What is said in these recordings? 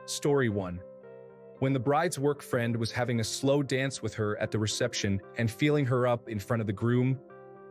Story 1. When the bride's work friend was having a slow dance with her at the reception and feeling her up in front of the groom,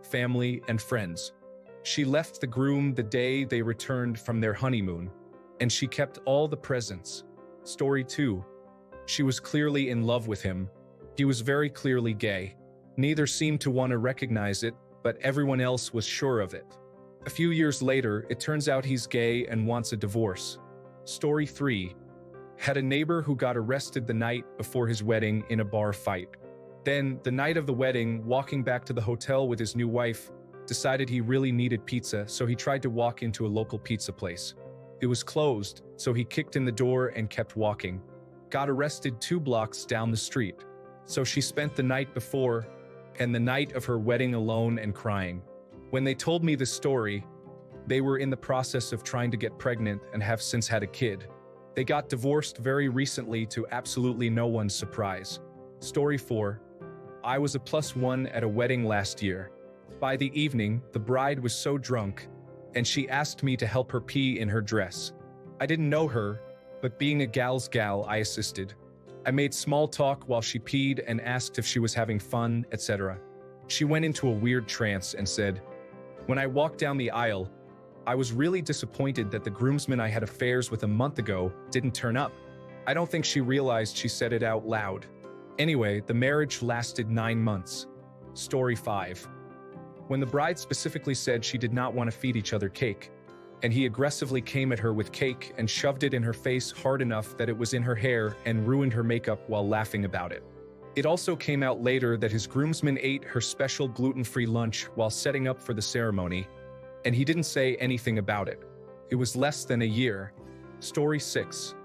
family, and friends. She left the groom the day they returned from their honeymoon, and she kept all the presents. Story 2. She was clearly in love with him. He was very clearly gay. Neither seemed to want to recognize it, but everyone else was sure of it. A few years later, it turns out he's gay and wants a divorce. Story 3. Had a neighbor who got arrested the night before his wedding in a bar fight. Then, the night of the wedding, walking back to the hotel with his new wife, decided he really needed pizza, so he tried to walk into a local pizza place. It was closed, so he kicked in the door and kept walking. Got arrested 2 blocks down the street. So she spent the night before and the night of her wedding alone and crying. When they told me the story, they were in the process of trying to get pregnant and have since had a kid. They got divorced very recently to absolutely no one's surprise. Story 4. I was a +1 at a wedding last year. By the evening, the bride was so drunk, and she asked me to help her pee in her dress. I didn't know her, but being a gal's gal, I assisted. I made small talk while she peed and asked if she was having fun, etc. She went into a weird trance and said, "When I walked down the aisle, I was really disappointed that the groomsman I had affairs with a month ago didn't turn up." I don't think she realized she said it out loud. Anyway, the marriage lasted 9 months. Story 5. When the bride specifically said she did not want to feed each other cake, and he aggressively came at her with cake and shoved it in her face hard enough that it was in her hair and ruined her makeup while laughing about it. It also came out later that his groomsman ate her special gluten-free lunch while setting up for the ceremony, and he didn't say anything about it. It was less than a year. Story 6.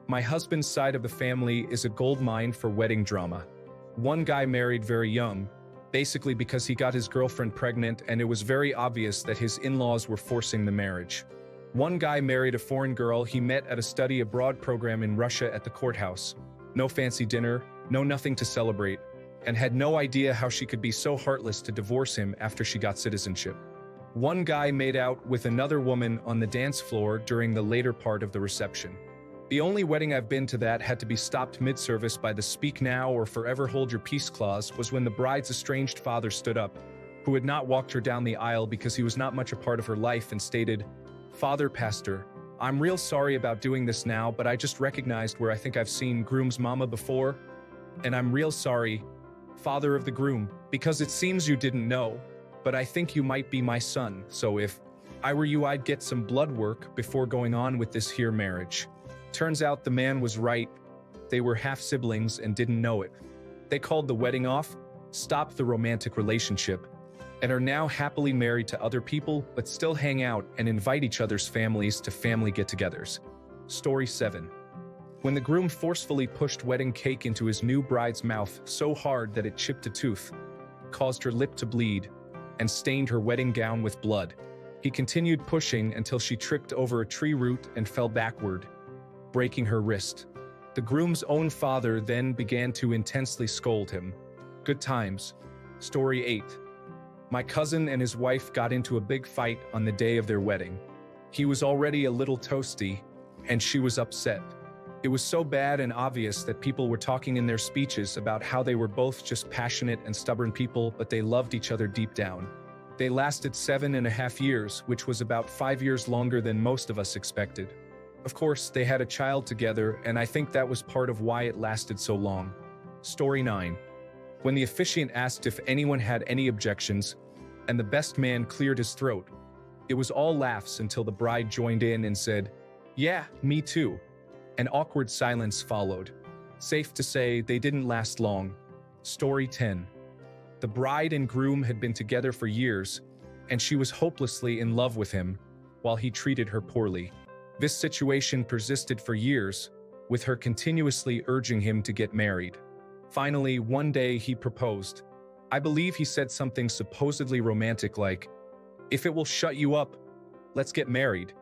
My husband's side of the family is a gold mine for wedding drama. One guy married very young, basically because he got his girlfriend pregnant and it was very obvious that his in-laws were forcing the marriage. One guy married a foreign girl he met at a study abroad program in Russia at the courthouse. No fancy dinner, no nothing to celebrate, and had no idea how she could be so heartless to divorce him after she got citizenship. One guy made out with another woman on the dance floor during the later part of the reception. The only wedding I've been to that had to be stopped mid-service by the speak now or forever hold your peace clause was when the bride's estranged father stood up, who had not walked her down the aisle because he was not much a part of her life, and stated, "Father Pastor, I'm real sorry about doing this now, but I just recognized where I think I've seen groom's mama before, and I'm real sorry, father of the groom, because it seems you didn't know, but I think you might be my son, so if I were you I'd get some blood work before going on with this here marriage." Turns out the man was right. They were half-siblings and didn't know it. They called the wedding off, stopped the romantic relationship, and are now happily married to other people but still hang out and invite each other's families to family get-togethers. Story 7. When the groom forcefully pushed wedding cake into his new bride's mouth so hard that it chipped a tooth, caused her lip to bleed, and stained her wedding gown with blood, he continued pushing until she tripped over a tree root and fell backward, breaking her wrist. The groom's own father then began to intensely scold him. Good times. Story 8. My cousin and his wife got into a big fight on the day of their wedding. He was already a little toasty, and she was upset. It was so bad and obvious that people were talking in their speeches about how they were both just passionate and stubborn people, but they loved each other deep down. They lasted 7.5 years, which was about 5 years longer than most of us expected. Of course, they had a child together, and I think that was part of why it lasted so long. Story 9. When the officiant asked if anyone had any objections, and the best man cleared his throat, it was all laughs until the bride joined in and said, "Yeah, me too." An awkward silence followed. Safe to say, they didn't last long. Story 10. The bride and groom had been together for years, and she was hopelessly in love with him, while he treated her poorly. This situation persisted for years, with her continuously urging him to get married. Finally, one day he proposed. I believe he said something supposedly romantic like, "If it will shut you up, let's get married."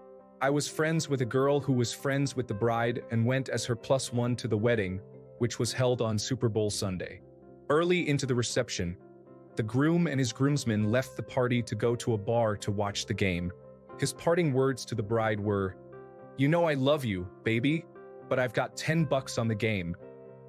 I was friends with a girl who was friends with the bride and went as her +1 to the wedding, which was held on Super Bowl Sunday. Early into the reception, the groom and his groomsmen left the party to go to a bar to watch the game. His parting words to the bride were, "You know I love you, baby." but I've got $10 on the game.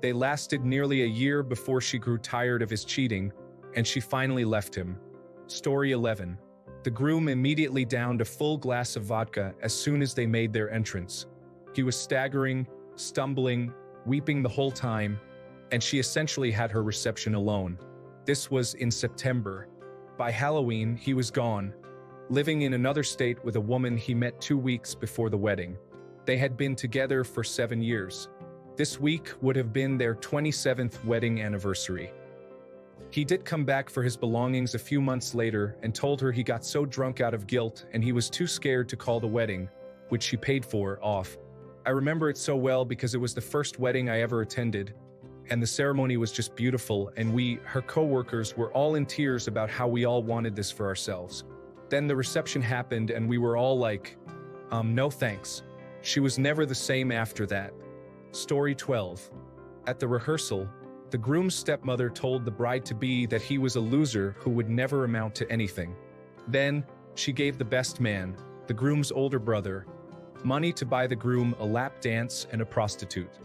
They lasted nearly a year before she grew tired of his cheating, and she finally left him. Story 11. The groom immediately downed a full glass of vodka as soon as they made their entrance. He was staggering, stumbling, weeping the whole time, and she essentially had her reception alone. This was in September. By Halloween, he was gone, living in another state with a woman he met 2 weeks before the wedding. They had been together for 7 years. This week would have been their 27th wedding anniversary. He did come back for his belongings a few months later and told her he got so drunk out of guilt and he was too scared to call the wedding, which she paid for, off. I remember it so well because it was the first wedding I ever attended, and the ceremony was just beautiful, and we, her co-workers, were all in tears about how we all wanted this for ourselves. Then the reception happened and we were all like, no thanks. She was never the same after that. Story 12. At the rehearsal, the groom's stepmother told the bride-to-be that he was a loser who would never amount to anything. Then, she gave the best man, the groom's older brother, money to buy the groom a lap dance and a prostitute.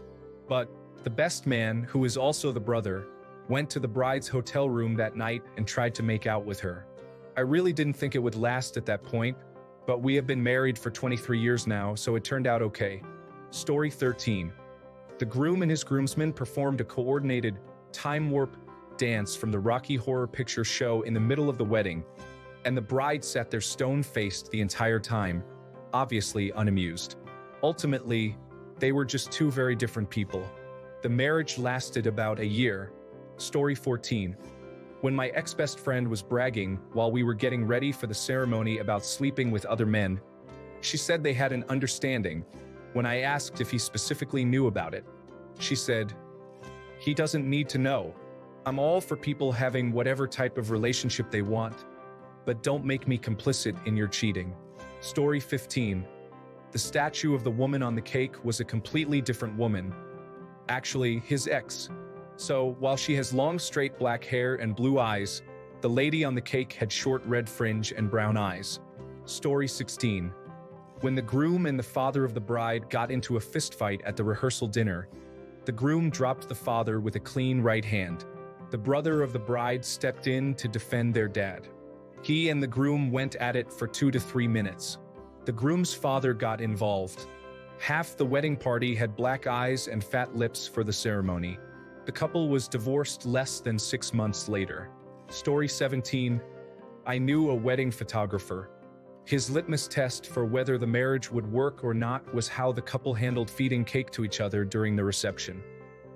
But the best man, who is also the brother, went to the bride's hotel room that night and tried to make out with her. I really didn't think it would last at that point, but we have been married for 23 years now, so it turned out okay. Story 13. The groom and his groomsmen performed a coordinated time warp dance from the Rocky Horror Picture Show in the middle of the wedding, and the bride sat there stone-faced the entire time, obviously unamused. Ultimately, they were just two very different people. The marriage lasted about a year. Story 14. When my ex-best friend was bragging while we were getting ready for the ceremony about sleeping with other men, she said they had an understanding. When I asked if he specifically knew about it, she said, "He doesn't need to know. I'm all for people having whatever type of relationship they want, but don't make me complicit in your cheating." Story 15. The statue of the woman on the cake was a completely different woman. Actually, his ex. So, while she has long straight black hair and blue eyes, the lady on the cake had short red fringe and brown eyes. Story 16. When the groom and the father of the bride got into a fistfight at the rehearsal dinner, the groom dropped the father with a clean right hand. The brother of the bride stepped in to defend their dad. He and the groom went at it for 2 to 3 minutes. The groom's father got involved. Half the wedding party had black eyes and fat lips for the ceremony. The couple was divorced less than 6 months later. Story 17. I knew a wedding photographer. His litmus test for whether the marriage would work or not was how the couple handled feeding cake to each other during the reception.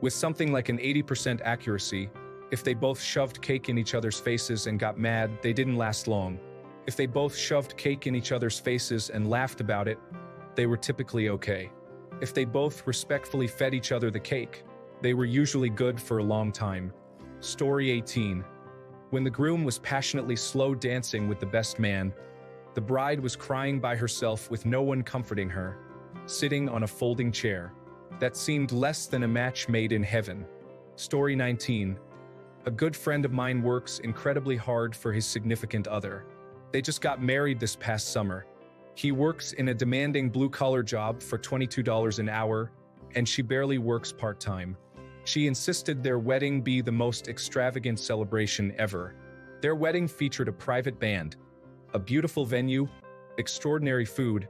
With something like an 80% accuracy, if they both shoved cake in each other's faces and got mad, they didn't last long. If they both shoved cake in each other's faces and laughed about it, they were typically okay. If they both respectfully fed each other the cake, they were usually good for a long time. Story 18. When the groom was passionately slow dancing with the best man, the bride was crying by herself with no one comforting her, sitting on a folding chair. That seemed less than a match made in heaven. Story 19. A good friend of mine works incredibly hard for his significant other. They just got married this past summer. He works in a demanding blue-collar job for $22 an hour, and she barely works part-time. She insisted their wedding be the most extravagant celebration ever. Their wedding featured a private band, a beautiful venue, extraordinary food,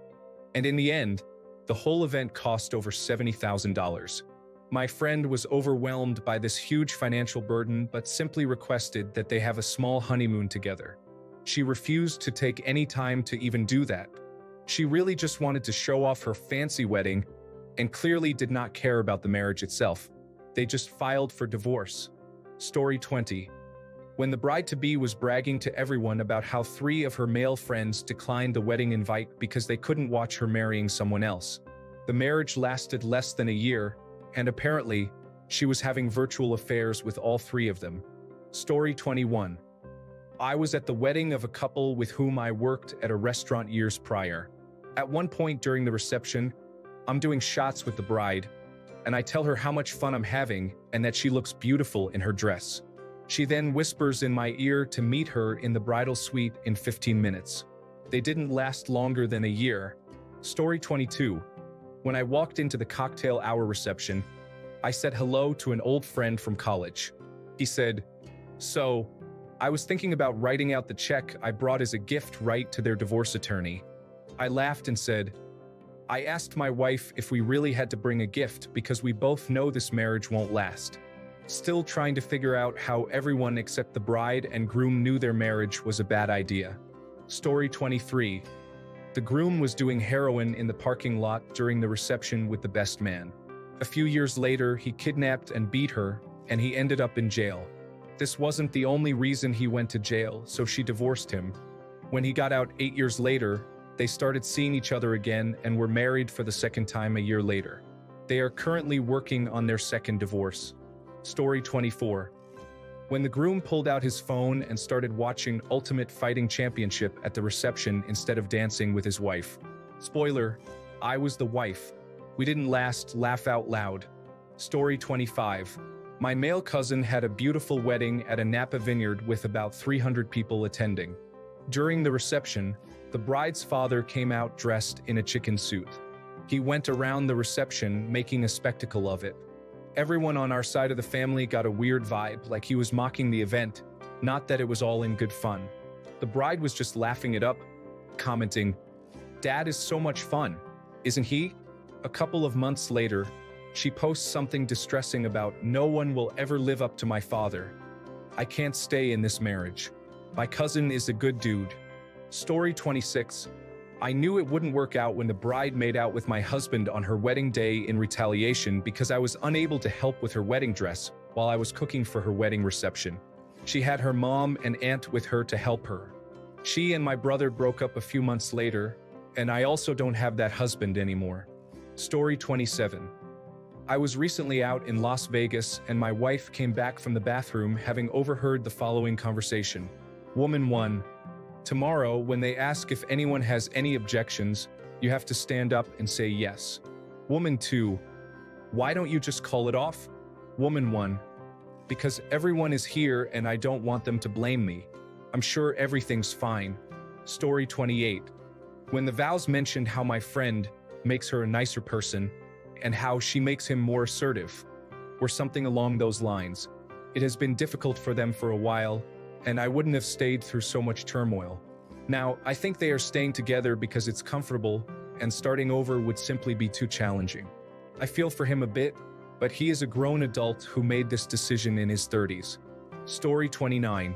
and in the end, the whole event cost over $70,000. My friend was overwhelmed by this huge financial burden but simply requested that they have a small honeymoon together. She refused to take any time to even do that. She really just wanted to show off her fancy wedding and clearly did not care about the marriage itself. They just filed for divorce. Story 20. When the bride-to-be was bragging to everyone about how 3 of her male friends declined the wedding invite because they couldn't watch her marrying someone else. The marriage lasted less than a year, and apparently, she was having virtual affairs with all 3 of them. Story 21. I was at the wedding of a couple with whom I worked at a restaurant years prior. At one point during the reception, I'm doing shots with the bride, and I tell her how much fun I'm having and that she looks beautiful in her dress. She then whispers in my ear to meet her in the bridal suite in 15 minutes. They didn't last longer than a year. Story 22. When I walked into the cocktail hour reception, I said hello to an old friend from college. He said, "So, I was thinking about writing out the check I brought as a gift right to their divorce attorney." I laughed and said, "I asked my wife if we really had to bring a gift because we both know this marriage won't last." Still trying to figure out how everyone except the bride and groom knew their marriage was a bad idea. Story 23. The groom was doing heroin in the parking lot during the reception with the best man. A few years later, he kidnapped and beat her, and he ended up in jail. This wasn't the only reason he went to jail, so she divorced him. When he got out 8 years later, they started seeing each other again and were married for the second time a year later. They are currently working on their second divorce. Story 24. When the groom pulled out his phone and started watching Ultimate Fighting Championship at the reception instead of dancing with his wife. Spoiler, I was the wife. We didn't laugh out loud. Story 25. My male cousin had a beautiful wedding at a Napa vineyard with about 300 people attending. During the reception, the bride's father came out dressed in a chicken suit. He went around the reception making a spectacle of it. Everyone on our side of the family got a weird vibe, like he was mocking the event, not that it was all in good fun. The bride was just laughing it up, commenting, "Dad is so much fun, isn't he?" A couple of months later, she posts something distressing about, "No one will ever live up to my father. I can't stay in this marriage. My cousin is a good dude." Story 26. I knew it wouldn't work out when the bride made out with my husband on her wedding day in retaliation because I was unable to help with her wedding dress while I was cooking for her wedding reception. She had her mom and aunt with her to help her. She and my brother broke up a few months later, and I also don't have that husband anymore. Story 27. I was recently out in Las Vegas and my wife came back from the bathroom having overheard the following conversation. Woman 1. Tomorrow, when they ask if anyone has any objections, you have to stand up and say yes. Woman 2. Why don't you just call it off? Woman 1. Because everyone is here and I don't want them to blame me. I'm sure everything's fine. Story 28. When the vows mentioned how my friend makes her a nicer person and how she makes him more assertive, or something along those lines. It has been difficult for them for a while, and I wouldn't have stayed through so much turmoil. Now, I think they are staying together because it's comfortable, and starting over would simply be too challenging. I feel for him a bit, but he is a grown adult who made this decision in his 30s. Story 29.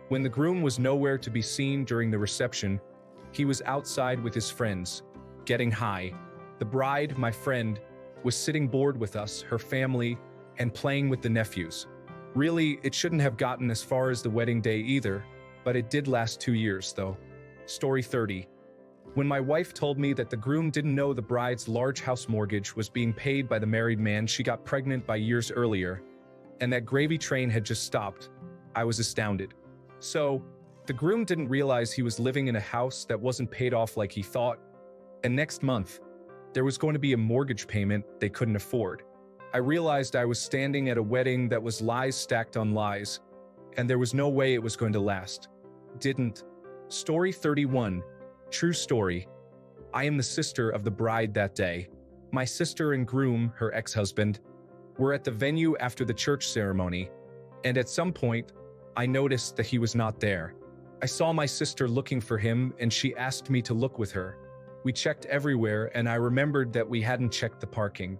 When the groom was nowhere to be seen during the reception, he was outside with his friends, getting high. The bride, my friend, was sitting bored with us, her family, and playing with the nephews. Really, it shouldn't have gotten as far as the wedding day either, but it did last 2 years, though. Story 30. When my wife told me that the groom didn't know the bride's large house mortgage was being paid by the married man she got pregnant by years earlier, and that gravy train had just stopped, I was astounded. So, the groom didn't realize he was living in a house that wasn't paid off like he thought, and next month, there was going to be a mortgage payment they couldn't afford. I realized I was standing at a wedding that was lies stacked on lies, and there was no way it was going to last. Didn't. Story 31. True story. I am the sister of the bride that day. My sister and groom, her ex-husband, were at the venue after the church ceremony, and at some point, I noticed that he was not there. I saw my sister looking for him, and she asked me to look with her. We checked everywhere, and I remembered that we hadn't checked the parking.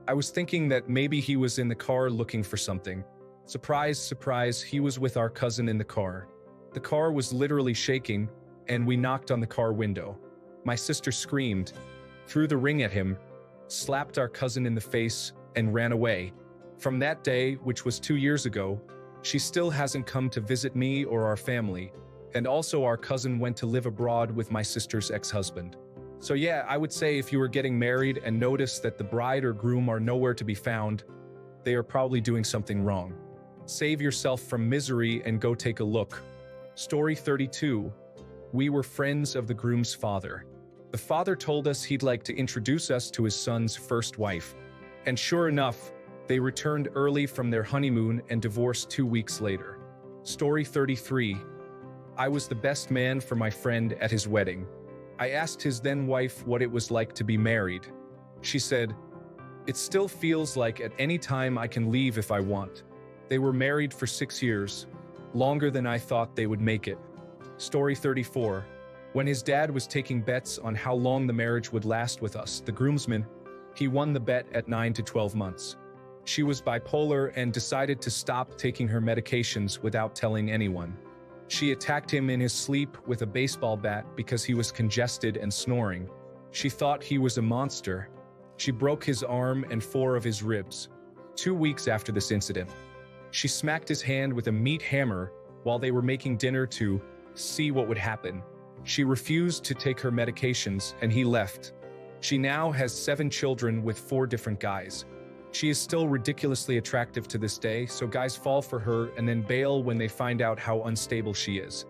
I was thinking that maybe he was in the car looking for something. Surprise, surprise, he was with our cousin in the car. The car was literally shaking, and we knocked on the car window. My sister screamed, threw the ring at him, slapped our cousin in the face, and ran away. From that day, which was 2 years ago, she still hasn't come to visit me or our family, and also our cousin went to live abroad with my sister's ex-husband. So yeah, I would say if you were getting married and notice that the bride or groom are nowhere to be found, they are probably doing something wrong. Save yourself from misery and go take a look. Story 32. We were friends of the groom's father. The father told us he'd like to introduce us to his son's first wife. And sure enough, they returned early from their honeymoon and divorced 2 weeks later. Story 33. I was the best man for my friend at his wedding. I asked his then wife what it was like to be married. She said, "It still feels like at any time I can leave if I want." They were married for 6 years, longer than I thought they would make it. Story 34. When his dad was taking bets on how long the marriage would last with us, the groomsman, he won the bet at 9 to 12 months. She was bipolar and decided to stop taking her medications without telling anyone. She attacked him in his sleep with a baseball bat because he was congested and snoring. She thought he was a monster. She broke his arm and 4 of his ribs. 2 weeks after this incident, she smacked his hand with a meat hammer while they were making dinner to see what would happen. She refused to take her medications and he left. She now has 7 children with 4 different guys. She is still ridiculously attractive to this day, so guys fall for her and then bail when they find out how unstable she is.